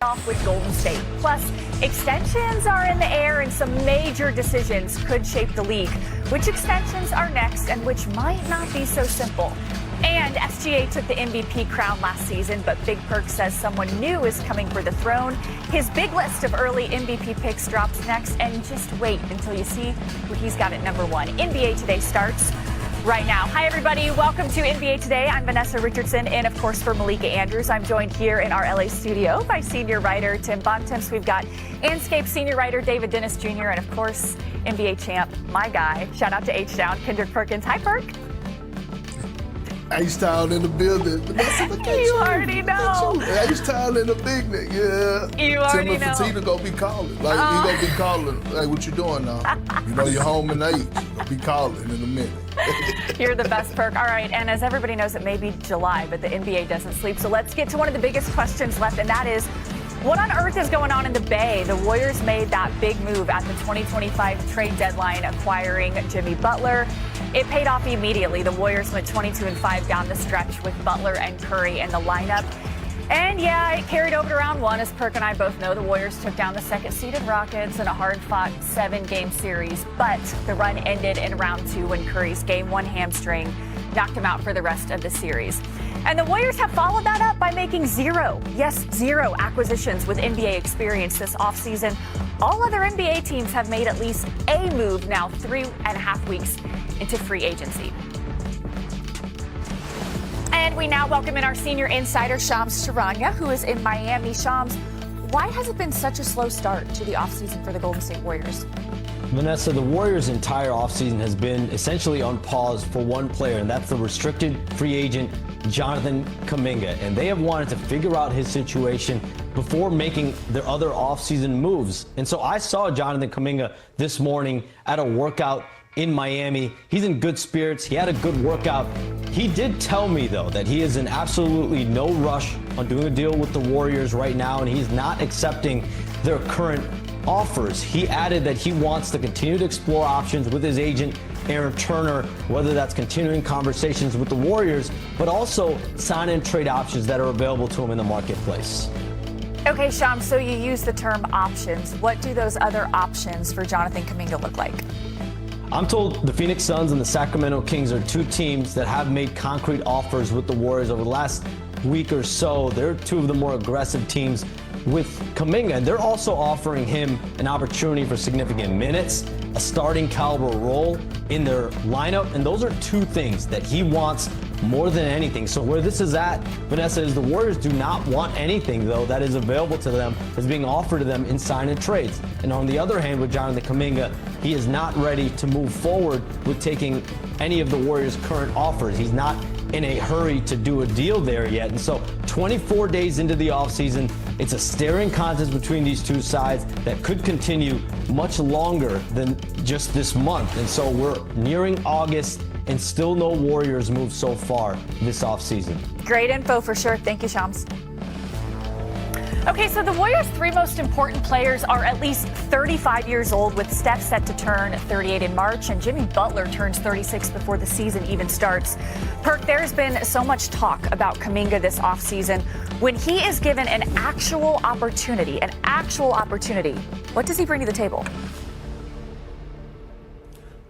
Off with Golden State. Plus, extensions are in the air and some major decisions could shape the league. Which extensions are next and which might not be so simple? And SGA took the MVP crown last season, but Big Perk says someone new is coming for the throne. His big list of early MVP picks drops next, and just wait until you see who he's got at number one. NBA Today starts right now. Hi, everybody. Welcome to NBA Today. I'm Vanessa Richardson, and of course, for Malika Andrews, I'm joined here in our LA studio by senior writer Tim Bontemps. We've got Anscape senior writer David Dennis Jr., and of course, NBA champ, my guy. Shout out to H-Town, Kendrick Perkins. Hi, Perk. H-Town in the building. Vanessa, look at you. Already know. H-Town in the big nigga, yeah. You already know. Tim and Fatita gonna be calling. Like, he gonna be calling. Hey, what you doing now? You know you're home in 8. Gonna be calling in a minute. You're the best, Perk. All right, and as everybody knows, it may be July, but the NBA doesn't sleep. So let's get to one of the biggest questions left, and that is, what on earth is going on in the Bay? The Warriors made that big move at the 2025 trade deadline, acquiring Jimmy Butler. It paid off immediately. The Warriors went 22-5 down the stretch with Butler and Curry in the lineup. And yeah, it carried over to round one. As Perk and I both know, the Warriors took down the second-seeded Rockets in a hard-fought 7-game series. But the run ended in round two when Curry's Game 1 hamstring knocked him out for the rest of the series. And the Warriors have followed that up by making zero acquisitions with NBA experience this offseason. All other NBA teams have made at least a move now 3.5 weeks into free agency. And we now welcome in our senior insider, Shams Charania, who is in Miami. Shams, why has it been such a slow start to the offseason for the Golden State Warriors? Vanessa, the Warriors' entire offseason has been essentially on pause for one player, and that's the restricted free agent, Jonathan Kuminga. And they have wanted to figure out his situation before making their other offseason moves. And so I saw Jonathan Kuminga this morning at a workout in Miami. He's in good spirits. He had a good workout. He did tell me, though, that he is in absolutely no rush on doing a deal with the Warriors right now, and he's not accepting their current offers. He added that he wants to continue to explore options with his agent, Aaron Turner, whether that's continuing conversations with the Warriors, but also sign and trade options that are available to him in the marketplace. Okay, Shams, so you use the term options. What do those other options for Jonathan Kuminga look like? I'm told the Phoenix Suns and the Sacramento Kings are two teams that have made concrete offers with the Warriors over the last week or so. They're two of the more aggressive teams with Kuminga, and they're also offering him an opportunity for significant minutes, a starting caliber role in their lineup, and those are two things that he wants more than anything. So where this is at, Vanessa, is the Warriors do not want anything, though, that is available to them, is being offered to them in sign and trades. And on the other hand, with Jonathan Kuminga, he is not ready to move forward with taking any of the Warriors' current offers. He's not in a hurry to do a deal there yet. And so 24 days into the offseason, it's a staring contest between these two sides that could continue much longer than just this month. And so we're nearing August and still no Warriors move so far this offseason. Great info for sure. Thank you, Shams. Okay, so the Warriors' three most important players are at least 35 years old, with Steph set to turn 38 in March, and Jimmy Butler turns 36 before the season even starts. Perk, there's been so much talk about Kuminga this offseason. When he is given an actual opportunity, what does he bring to the table?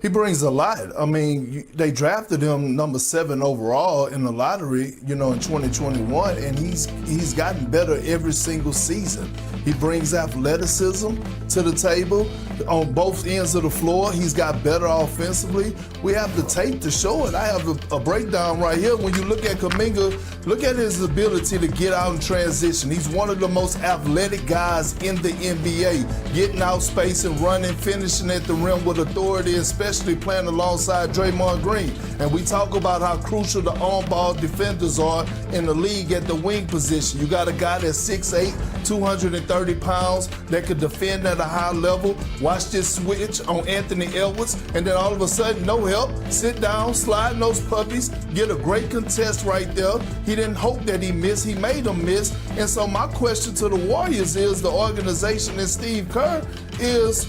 He brings a lot. I mean, they drafted him number 7 overall in the lottery, in 2021, and he's gotten better every single season. He brings athleticism to the table on both ends of the floor. He's got better offensively. We have the tape to show it. I have a breakdown right here. When you look at Kuminga, look at his ability to get out and transition. He's one of the most athletic guys in the NBA, getting out space and running, finishing at the rim with authority, especially playing alongside Draymond Green. And we talk about how crucial the on-ball defenders are in the league at the wing position. You got a guy that's 6'8", 230 pounds that could defend at a high level. Watch this switch on Anthony Edwards, and then all of a sudden, no help, sit down, slide those puppies, get a great contest right there. He didn't hope that he missed, he made him miss. And so my question to the Warriors is, the organization and Steve Kerr is,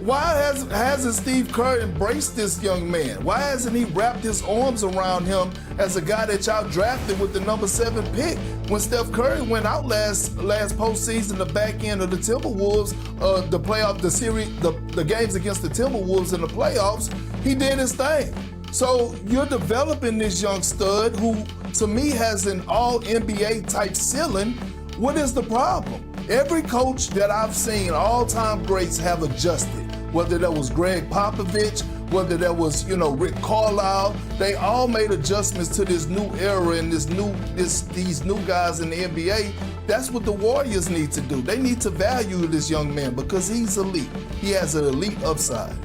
why hasn't Steve Kerr embraced this young man? Why hasn't he wrapped his arms around him as a guy that y'all drafted with the number 7 pick? When Steph Curry went out last postseason, the back end of the Timberwolves, the games against the Timberwolves in the playoffs, he did his thing. So you're developing this young stud who, to me, has an all-NBA type ceiling. What is the problem? Every coach that I've seen, all-time greats have adjusted. Whether that was Greg Popovich, whether that was, Rick Carlisle, they all made adjustments to this new era and these new guys in the NBA. That's what the Warriors need to do. They need to value this young man because he's elite. He has an elite upside.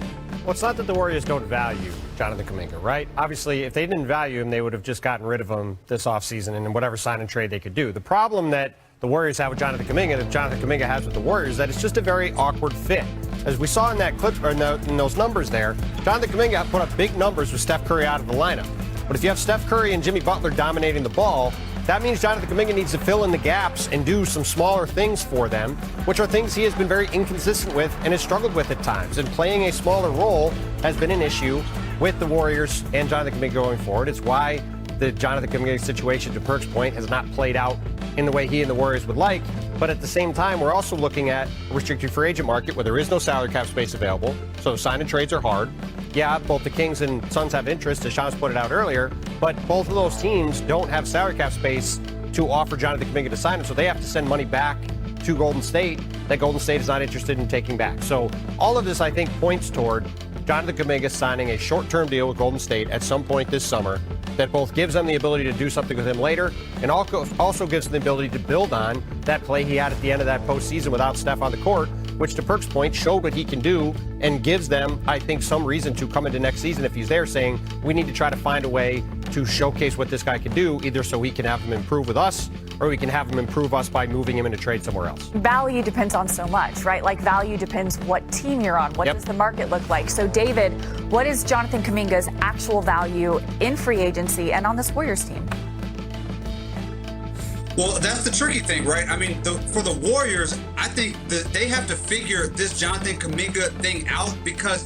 Well, it's not that the Warriors don't value Jonathan Kuminga, right? Obviously, if they didn't value him, they would have just gotten rid of him this offseason and whatever sign and trade they could do. The problem that the Warriors have with Jonathan Kuminga, that Jonathan Kuminga has with the Warriors, is that it's just a very awkward fit. As we saw in that clip, or in those numbers there, Jonathan Kuminga put up big numbers with Steph Curry out of the lineup. But if you have Steph Curry and Jimmy Butler dominating the ball, that means Jonathan Kuminga needs to fill in the gaps and do some smaller things for them, which are things he has been very inconsistent with and has struggled with at times. And playing a smaller role has been an issue with the Warriors and Jonathan Kuminga going forward. It's why the Jonathan Kuminga situation, to Perk's point, has not played out in the way he and the Warriors would like. But at the same time, we're also looking at a restricted free agent market where there is no salary cap space available. So sign and trades are hard. Yeah, both the Kings and Suns have interest, as Sean's put it out earlier, but both of those teams don't have salary cap space to offer Jonathan Kuminga to sign him. So they have to send money back to Golden State that Golden State is not interested in taking back. So all of this, I think, points toward Jonathan Kuminga signing a short-term deal with Golden State at some point this summer that both gives them the ability to do something with him later and also gives them the ability to build on that play he had at the end of that postseason without Steph on the court, which, to Perk's point, showed what he can do and gives them, I think, some reason to come into next season if he's there saying, we need to try to find a way to showcase what this guy can do, either so we can have him improve with us or we can have him improve us by moving him into trade somewhere else. Value depends on so much, right? Like value depends what team you're on. What does the market look like? So, David, what is Jonathan Kuminga's actual value in free agency and on this Warriors team? Well, that's the tricky thing, right? I mean, for the Warriors, I think that they have to figure this Jonathan Kuminga thing out because